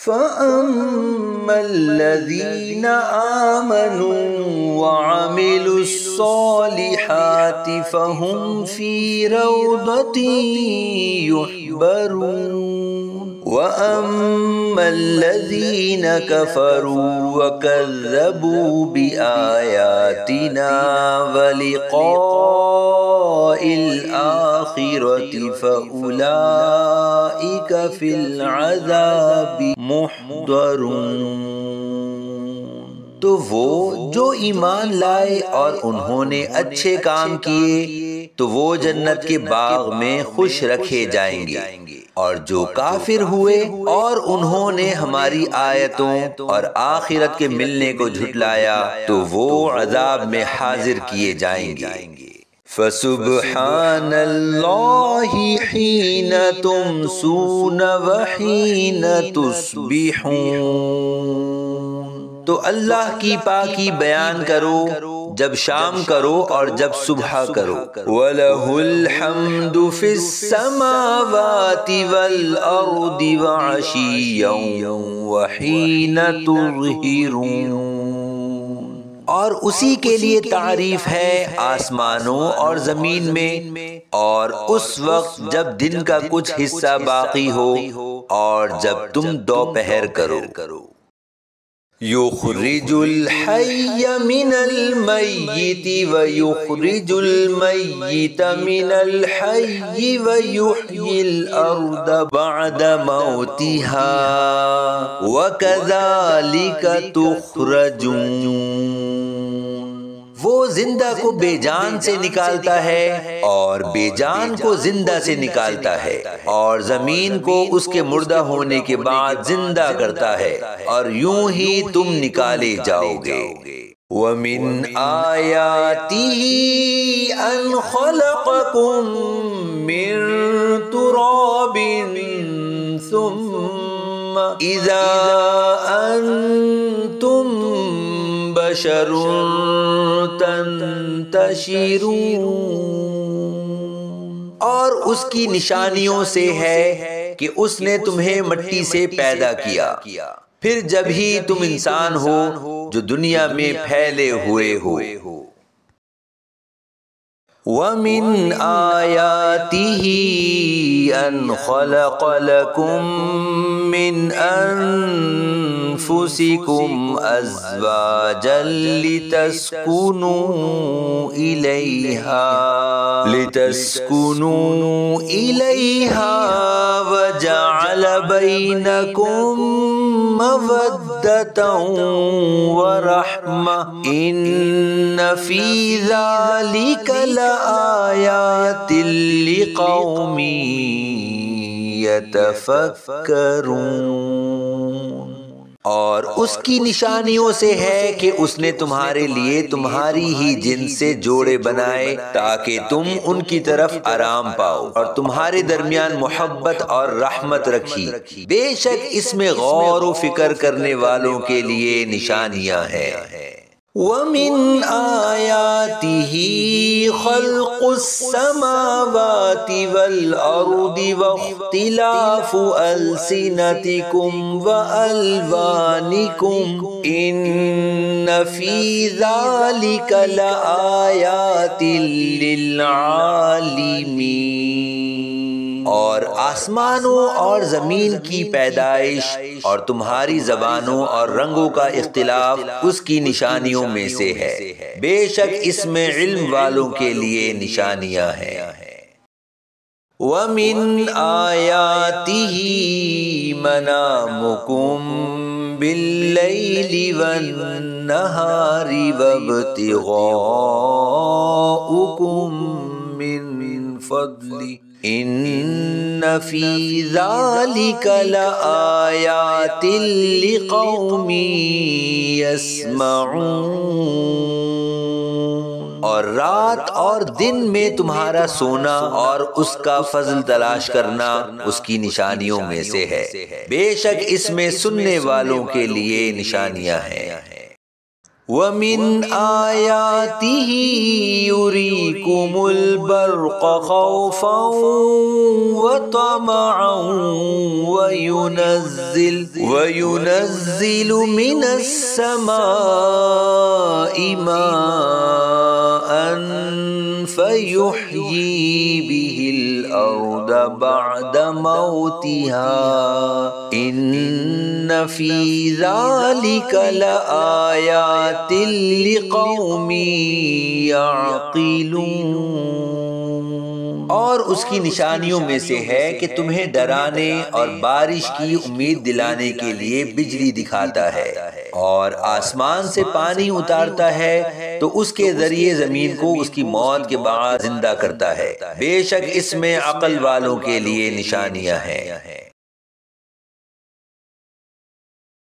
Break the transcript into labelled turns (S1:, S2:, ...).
S1: فَأَمَّا الَّذِينَ آمَنُوا وَعَمِلُوا الصَّالِحَاتِ فَهُمْ فِي رَوْضَةٍ يُحْبَرُونَ وَأَمَّا الَّذِينَ كَفَرُوا وَكَذَّبُوا بِآيَاتِنَا وَلِقَاءِ الْآخِرَةِ فَأُولَئِكَ فِي الْعَذَابِ محضرون۔ تو وہ جو ایمان لائے اور انہوں نے اچھے کام کیے تو وہ جنت کے باغ میں خوش رکھے جائیں گے، اور جو کافر ہوئے اور انہوں نے ہماری آیتوں اور آخرت کے ملنے کو جھٹلایا تو وہ عذاب میں حاضر کیے جائیں گے۔ فَسُبْحَانَ اللَّهِ حِينَ تُمْسُونَ وَحِينَ تُصْبِحُونَ۔ تو اللہ کی پاکی بیان کرو جب شام کرو اور جب صبح کرو۔ وَلَهُ الْحَمْدُ فِي السَّمَاوَاتِ وَالْأَرْضِ وَعَشِيًّا وَحِينَ تُظْهِرُونَ۔ اور اسی کے لیے تعریف ہے آسمانوں اور زمین میں، اور اس وقت جب دن کا کچھ حصہ باقی ہو اور جب تم دوپہر کرو۔ یخرج الحی من المیت ویخرج المیت من الحی ویحیی الارض بعد موتها وکذالک تخرجون۔ وہ زندہ کو بے جان سے نکالتا ہے اور بے جان کو زندہ سے نکالتا ہے، اور زمین کو اس کے مردہ ہونے کے بعد زندہ کرتا ہے، اور یوں ہی تم نکالے جاؤ گے۔ وَمِنْ آيَاتِهِ أَنْ خَلَقَكُم مِّن تُرَابٍ ثُمَّ إِذَا أَنْتُمْ بشر تنتشرون۔ اور اس کی نشانیوں سے ہے کہ اس نے تمہیں مٹی سے پیدا کیا، پھر جب ہی تم انسان ہو جو دنیا میں پھیلے ہوئے ہو۔ وَمِنْ آيَاتِهِ أَنْ خَلَقَ لَكُم مِّنْ أَنفُسِكُمْ أَزْوَاجًا لِتَسْكُنُوا إِلَيْهَا وَجَعَلَ بَيْنَكُم مَّوَدَّةً وَرَحْمَةً إِنَّ فِي ذَلِكَ لآیات لقوم یتفکرون۔ اور اس کی نشانیوں سے ہے کہ اس نے تمہارے لیے تمہاری ہی جنس سے جوڑے بنائے تاکہ تم ان کی طرف آرام پاؤ، اور تمہارے درمیان محبت اور رحمت رکھی۔ بے شک اس میں غور و فکر کرنے والوں کے لیے نشانیاں ہیں۔ وَمِنْ آيَاتِهِ خَلْقُ السَّمَاوَاتِ وَالْأَرْضِ وَاخْتِلَافُ أَلْسِنَتِكُمْ وَأَلْوَانِكُمْ إِنَّ فِي ذَلِكَ لَآيَاتٍ لِلْعَالِمِينَ۔ اور آسمانوں اور زمین کی پیدائش اور تمہاری زبانوں اور رنگوں کا اختلاف اس کی نشانیوں میں سے ہے، بے شک اس میں علم والوں کے لیے نشانیاں ہیں۔ وَمِنْ آيَاتِهِ مَنَامُكُمْ بِاللَّيْلِ وَالنَّهَارِ وَابْتِغَاؤُكُمْ مِنْ فَضْلِهِ إِنَّ فِي ذَلِكَ لَآيَاتٍ لِقَوْمٍ يَسْمَعُونَ۔ اور رات اور دن میں تمہارا سونا اور اس کا فضل تلاش کرنا اس کی نشانیوں میں سے ہے، بے شک اس میں سننے والوں کے لیے نشانیاں ہیں۔ وَمِنْ آيَاتِهِ يُرِيكُمُ الْبَرْقَ خَوْفًا وَطَمَعًا وَيُنَزِّلُ مِنَ السَّمَاءِ مَاءً فَيُحْيِي بِهِ الْأَرْضَ بَعْدَ مَوْتِهَا إِنَّ فِي ذَلِكَ لَآيَاتٍ لِقَوْمٍ يَعْقِلُونَ۔ اور اس کی نشانیوں میں سے ہے کہ تمہیں ڈرانے اور بارش کی امید دلانے کے لیے بجلی دکھاتا ہے، اور آسمان سے پانی اتارتا ہے تو اس کے ذریعے زمین کو اس کی موت کے بعد زندہ کرتا ہے۔ بے شک اس میں عقل والوں کے لیے نشانیاں ہیں۔